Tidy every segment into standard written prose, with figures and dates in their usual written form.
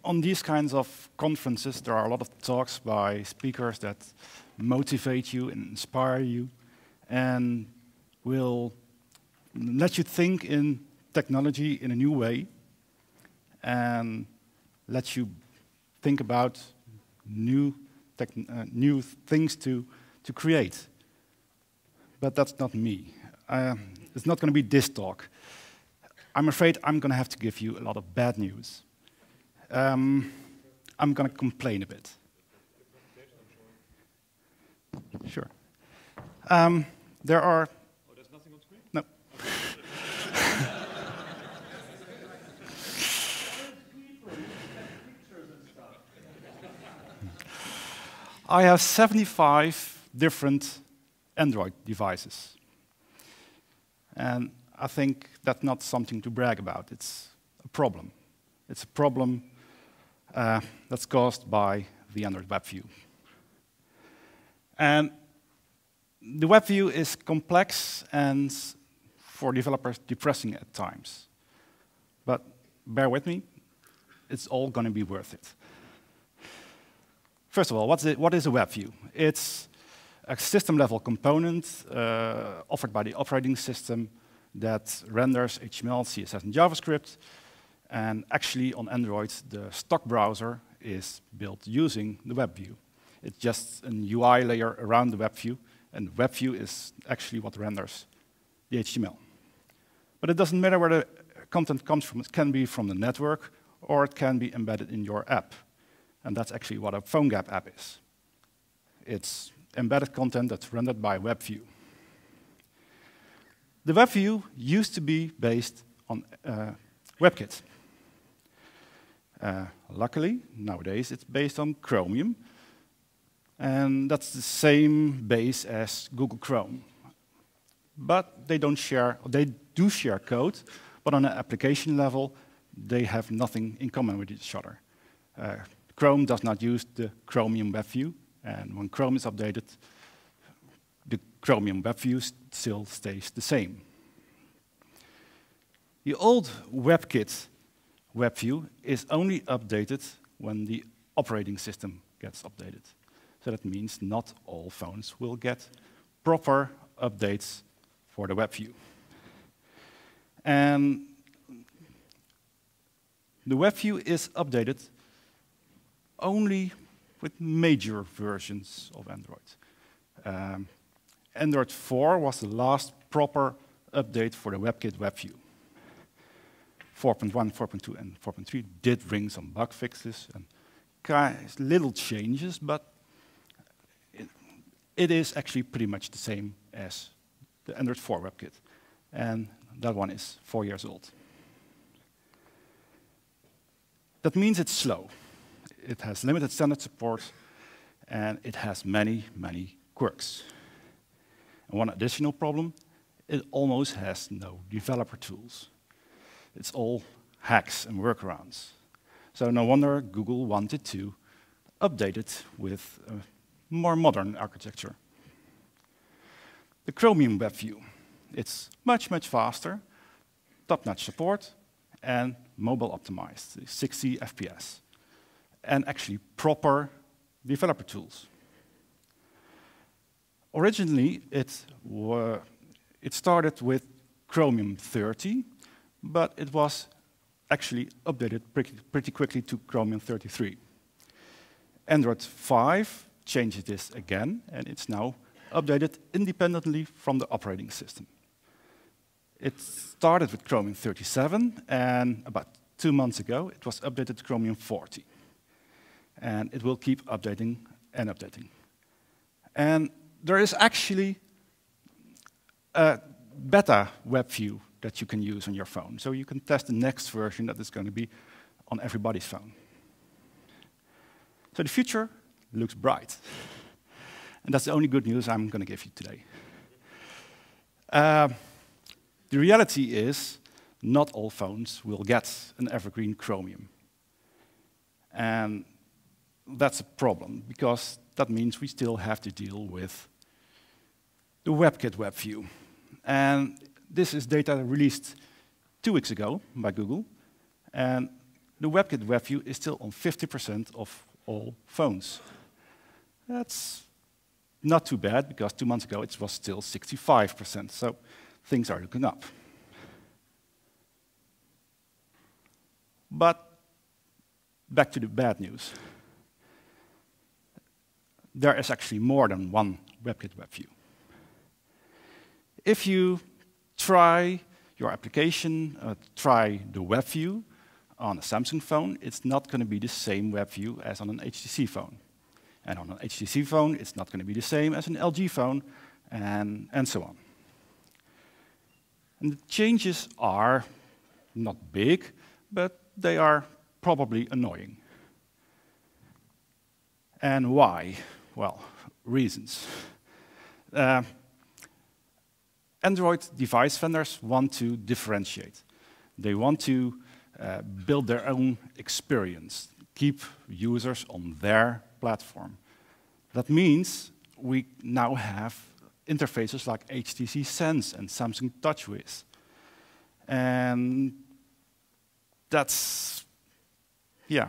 On these kinds of conferences, there are a lot of talks by speakers that motivate you and inspire you and will let you think in technology in a new way and let you think about new things to create. But that's not me. It's not going to be this talk. I'm afraid I'm going to have to give you a lot of bad news. I'm going to complain a bit. Sure. There are... Oh, there's nothing on screen? No. I have 75 different Android devices. And I think that's not something to brag about. It's a problem. It's a problem that's caused by the Android WebView. And the WebView is complex and, for developers, depressing at times. But bear with me, it's all going to be worth it. First of all, what is a WebView? It's a system-level component offered by the operating system that renders HTML, CSS, and JavaScript. And actually, on Android, the stock browser is built using the WebView. It's just an UI layer around the WebView, and WebView is actually what renders the HTML. But it doesn't matter where the content comes from. It can be from the network, or it can be embedded in your app. And that's actually what a PhoneGap app is. It's embedded content that's rendered by WebView. The WebView used to be based on WebKit. Luckily, nowadays, it's based on Chromium. And that's the same base as Google Chrome. But they don't share, they do share code, but on an application level, they have nothing in common with each other. Chrome does not use the Chromium WebView, and when Chrome is updated, the Chromium WebView still stays the same. The old WebKit WebView is only updated when the operating system gets updated. So that means not all phones will get proper updates for the WebView. And the WebView is updated only with major versions of Android. Android 4 was the last proper update for the WebKit WebView. 4.1, 4.2, and 4.3 did bring some bug fixes and little changes, but it is actually pretty much the same as the Android 4 WebKit. And that one is 4 years old. That means it's slow. It has limited standard support, and it has many, many quirks. And one additional problem, it almost has no developer tools. It's all hacks and workarounds. So no wonder Google wanted to update it with a more modern architecture. The Chromium WebView, it's much, much faster, top-notch support, and mobile optimized, 60 FPS, and actually proper developer tools. Originally, it started with Chromium 30, but it was actually updated pretty quickly to Chromium 33. Android 5 changes this again, and it's now updated independently from the operating system. It started with Chromium 37, and about 2 months ago, it was updated to Chromium 40. And it will keep updating and updating. And there is actually a beta WebView that you can use on your phone. So you can test the next version that is going to be on everybody's phone. So the future looks bright. And that's the only good news I'm going to give you today. The reality is, not all phones will get an evergreen Chromium. And that's a problem, because that means we still have to deal with the WebKit WebView. And this is data released 2 weeks ago by Google. And the WebKit WebView is still on 50% of all phones. That's not too bad, because 2 months ago it was still 65%. So things are looking up. But back to the bad news. There is actually more than one WebKit WebView. If you try your application, try the WebView on a Samsung phone, it's not going to be the same WebView as on an HTC phone. And on an HTC phone, it's not going to be the same as an LG phone, and so on. And the changes are not big, but they are probably annoying. And why? Well, reasons. Android device vendors want to differentiate. They want to build their own experience, keep users on their platform. That means we now have interfaces like HTC Sense and Samsung TouchWiz. And that's, yeah.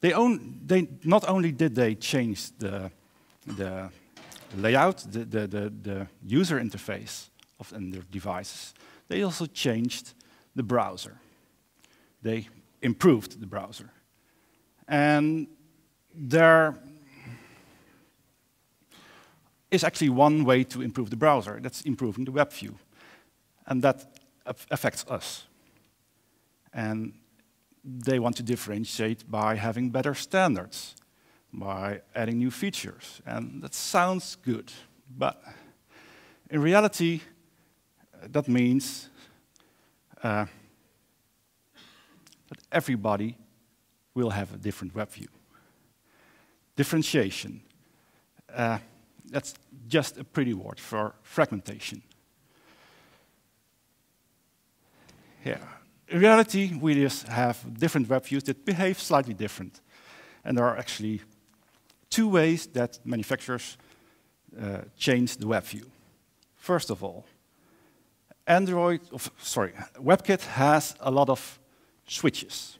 They not only did they change the layout, the user interface of their devices, they also changed the browser. They improved the browser. And there is actually one way to improve the browser. That's improving the WebView. And that affects us. And they want to differentiate by having better standards, by adding new features. And that sounds good. But in reality, that means that everybody will have a different WebView. Differentiation. That's just a pretty word for fragmentation. Yeah. In reality, we just have different WebViews that behave slightly different. And there are actually 2 ways that manufacturers change the WebView. First of all, WebKit has a lot of switches.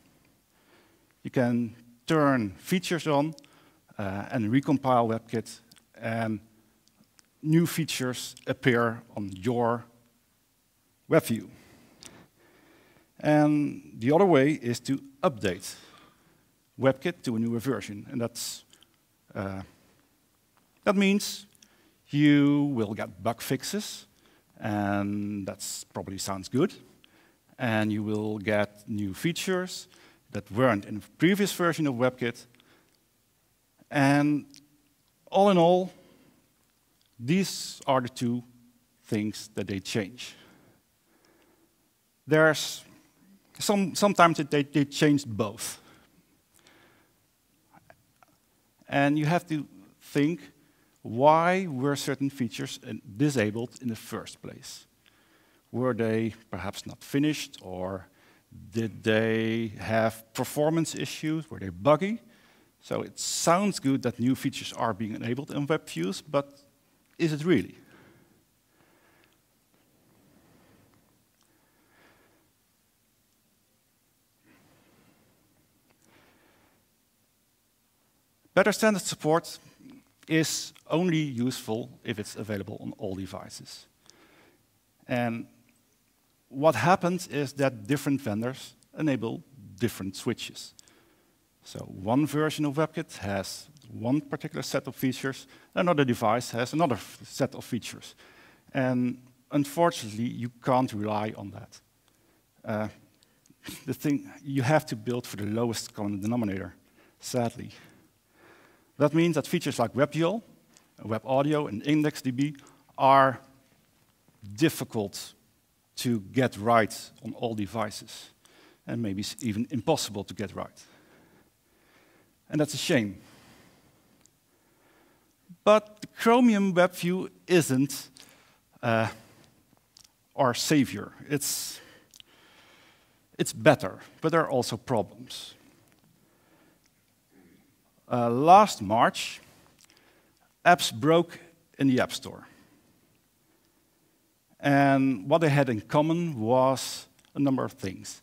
You can turn features on and recompile WebKit, and new features appear on your WebView. And the other way is to update WebKit to a newer version. And that means you will get bug fixes, and that probably sounds good. And you will get new features that weren't in the previous version of WebKit. And all in all, these are the 2 things that they change. There's sometimes they changed both. And you have to think, why were certain features disabled in the first place? Were they perhaps not finished, or did they have performance issues? Were they buggy? So it sounds good that new features are being enabled in WebViews, but is it really? Better standard support is only useful if it's available on all devices. And what happens is that different vendors enable different switches. So one version of WebKit has one particular set of features, another device has another set of features. And unfortunately, you can't rely on that. You have to build for the lowest common denominator, sadly. That means that features like WebView, Web Audio, and IndexedDB are difficult to get right on all devices, and maybe it's even impossible to get right. And that's a shame. But the Chromium WebView isn't our savior. It's it's better, but there are also problems. Last March, apps broke in the App Store. And what they had in common was a number of things.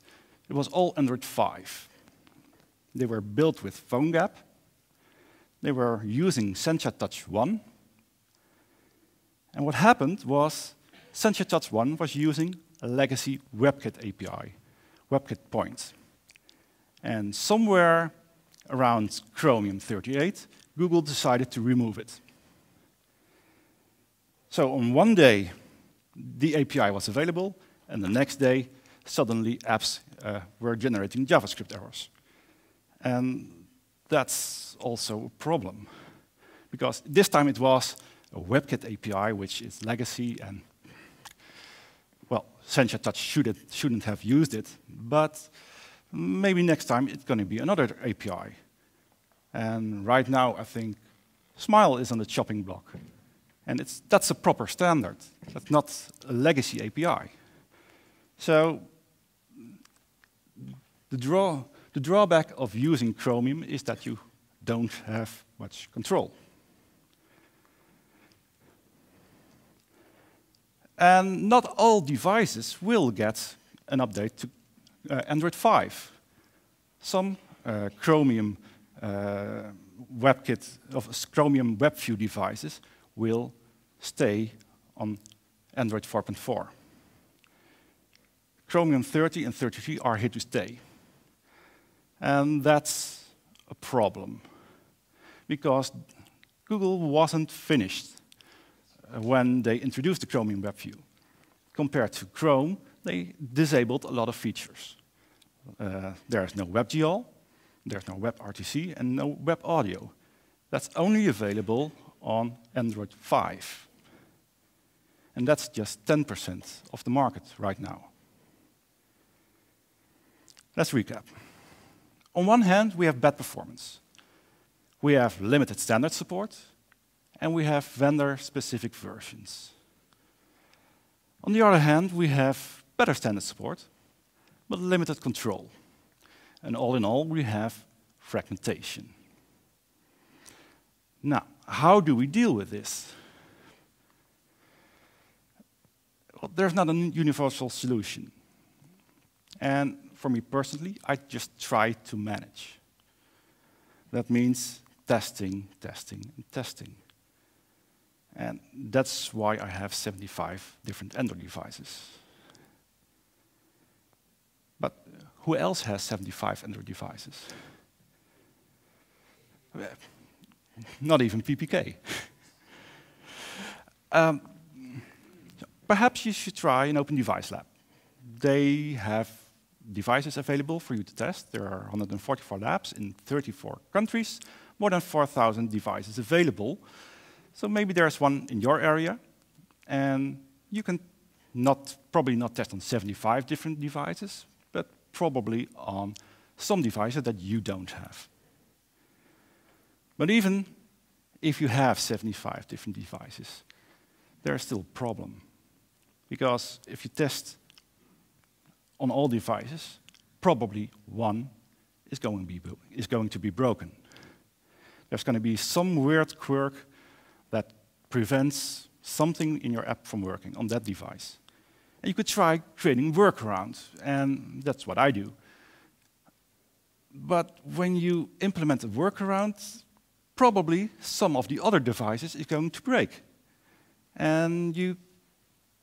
It was all Android 5. They were built with PhoneGap. They were using Sencha Touch 1. And what happened was Sencha Touch 1 was using a legacy WebKit API, WebKit points. And somewhere around Chromium 38, Google decided to remove it. So on one day, the API was available, and the next day, suddenly apps were generating JavaScript errors. And that's also a problem, because this time it was a WebKit API, which is legacy, and well, Sencha Touch shouldn't have used it, but maybe next time it's going to be another API. And right now, I think Smile is on the chopping block. And that's a proper standard. That's not a legacy API. So the drawback of using Chromium is that you don't have much control. And not all devices will get an update to Android 5. Some Chromium WebKit of Chromium WebView devices will stay on Android 4.4. Chromium 30 and 33 are here to stay. And that's a problem, because Google wasn't finished when they introduced the Chromium WebView. Compared to Chrome, they disabled a lot of features. There's no WebGL, there's no WebRTC, and no Web Audio. That's only available on Android 5. And that's just 10% of the market right now. Let's recap. On one hand, we have bad performance. We have limited standard support, and we have vendor-specific versions. On the other hand, we have better standard support, but limited control. And all in all, we have fragmentation. Now, how do we deal with this? Well, there's not a universal solution. And for me personally, I just try to manage. That means testing, testing, and testing. And that's why I have 75 different Android devices. But who else has 75 Android devices? Not even PPK. Perhaps you should try an Open Device Lab. They have devices available for you to test. There are 144 labs in 34 countries, more than 4,000 devices available. So maybe there's one in your area, and you can probably not test on 75 different devices, but probably on some devices that you don't have. But even if you have 75 different devices, there's still a problem. Because if you test on all devices, probably one is going to be broken. There's going to be some weird quirk that prevents something in your app from working on that device. And you could try creating workarounds, and that's what I do. But when you implement a workaround, probably some of the other devices is going to break. And you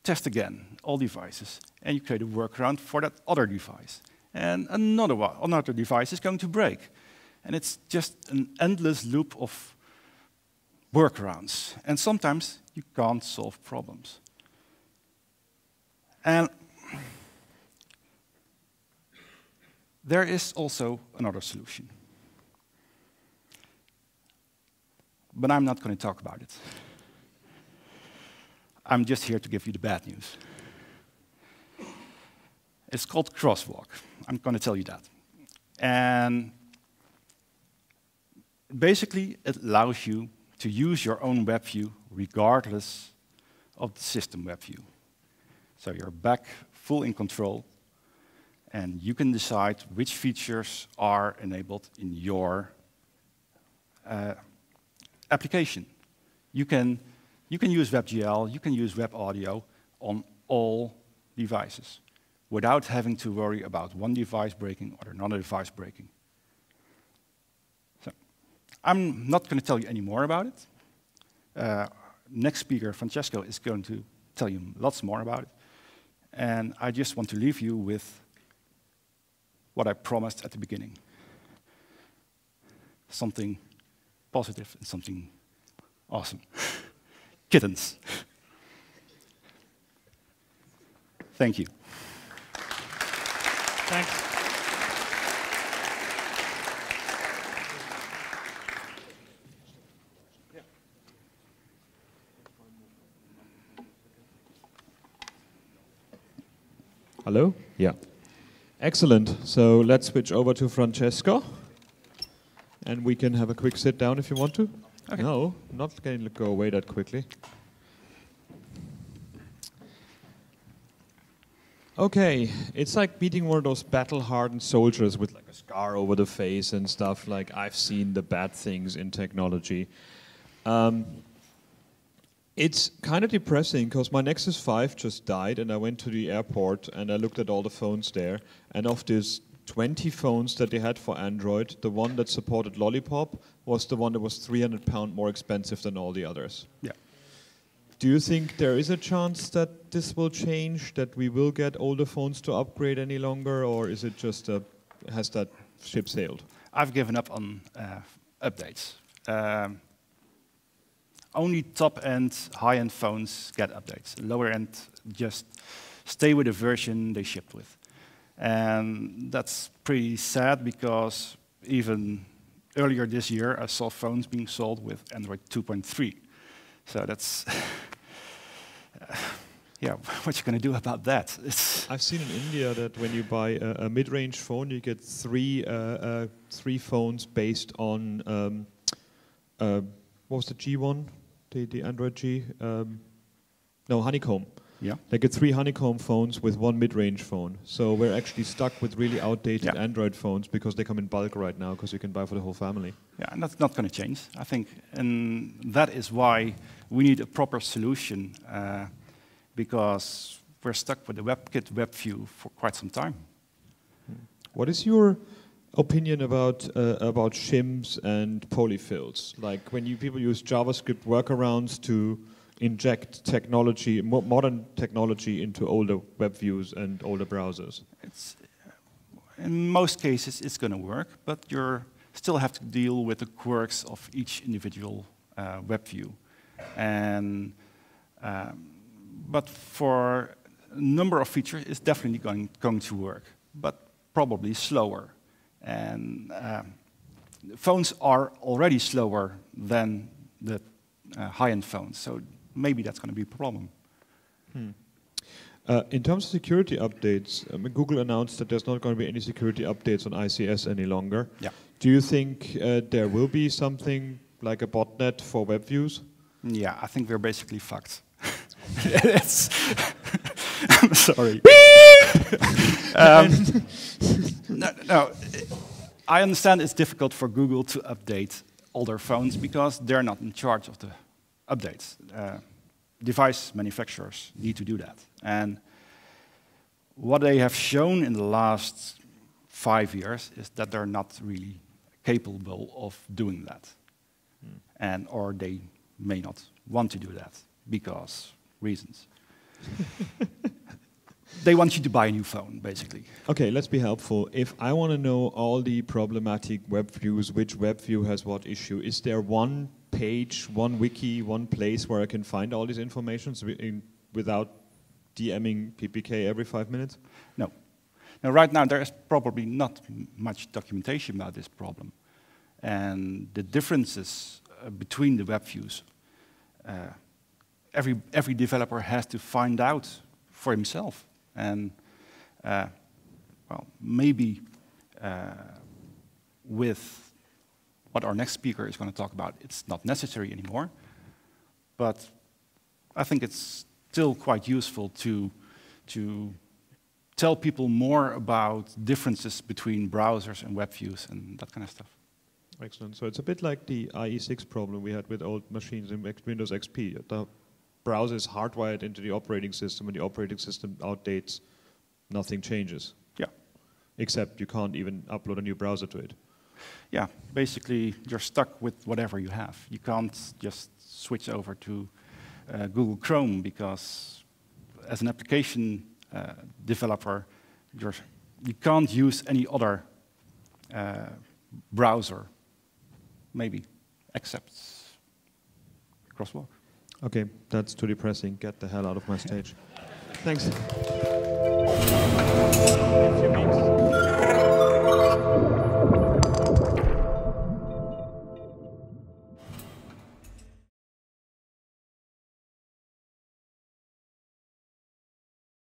test again all devices, and you create a workaround for that other device. And another device is going to break. And it's just an endless loop of workarounds. And sometimes you can't solve problems. And there is also another solution. But I'm not going to talk about it. I'm just here to give you the bad news. It's called Crosswalk. I'm going to tell you that. And basically, it allows you to use your own WebView regardless of the system WebView. So you're back full in control, and you can decide which features are enabled in your application. You can use WebGL, you can use Web Audio on all devices without having to worry about one device breaking or another device breaking. So I'm not going to tell you any more about it. Next speaker, Francesco, is going to tell you lots more about it. And I just want to leave you with what I promised at the beginning. Something positive and something awesome. Kittens. Thank you. Thanks. Hello? Yeah. Excellent. So let's switch over to Francesco. And we can have a quick sit down if you want to. Okay. No, not going to go away that quickly. Okay, it's like meeting one of those battle-hardened soldiers with like a scar over the face and stuff. Like, I've seen the bad things in technology. It's kind of depressing because my Nexus 5 just died and I went to the airport and I looked at all the phones there, and of these 20 phones that they had for Android, the one that supported Lollipop was the one that was £300 more expensive than all the others. Yeah. Do you think there is a chance that this will change, that we will get older phones to upgrade any longer, or is it just has that ship sailed? I've given up on updates. Only top-end, high-end phones get updates. Lower-end just stay with the version they shipped with. And that's pretty sad because even earlier this year, I saw phones being sold with Android 2.3. So that's, yeah, what you going to do about that? I've seen in India that when you buy a mid-range phone, you get three phones based on, what was the G one? The Android G? No, Honeycomb. Yeah. They get 3 Honeycomb phones with 1 mid-range phone. So we're actually stuck with really outdated Android phones because they come in bulk right now because you can buy for the whole family. Yeah, and that's not going to change, I think. And that is why we need a proper solution because we're stuck with the WebKit WebView for quite some time. What is your opinion about shims and polyfills? Like when people use JavaScript workarounds to inject technology, modern technology into older web views and older browsers? In most cases, it's going to work, but you still have to deal with the quirks of each individual web view. And, but for a number of features, it's definitely going to work, but probably slower. And phones are already slower than the high-end phones, so maybe that's going to be a problem. In terms of security updates, Google announced that there's not going to be any security updates on ICS any longer. Yeah. Do you think there will be something like a botnet for web views? Yeah, I think we're basically fucked. I'm sorry. No, I understand it's difficult for Google to update older phones because they're not in charge of the updates. Device manufacturers need to do that. And what they have shown in the last 5 years is that they're not really capable of doing that. And or they may not want to do that because reasons. They want you to buy a new phone, basically. Okay, let's be helpful. If I want to know all the problematic web views, which web view has what issue, is there one page, one wiki, one place where I can find all these information without DMing PPK every 5 minutes? No. Now, right now, there is probably not much documentation about this problem. And the differences between the web views, every developer has to find out for himself. And well, maybe with what our next speaker is going to talk about, it's not necessary anymore. But I think it's still quite useful to tell people more about differences between browsers and web views and that kind of stuff. Excellent. So it's a bit like the IE6 problem we had with old machines in Windows XP. The browser is hardwired into the operating system, and the operating system outdates. Nothing changes. Yeah. Except you can't even upload a new browser to it. Yeah, basically you're stuck with whatever you have. You can't just switch over to Google Chrome because as an application developer, you can't use any other browser, maybe, except Crosswalk. Okay, that's too depressing. Get the hell out of my stage. Thanks.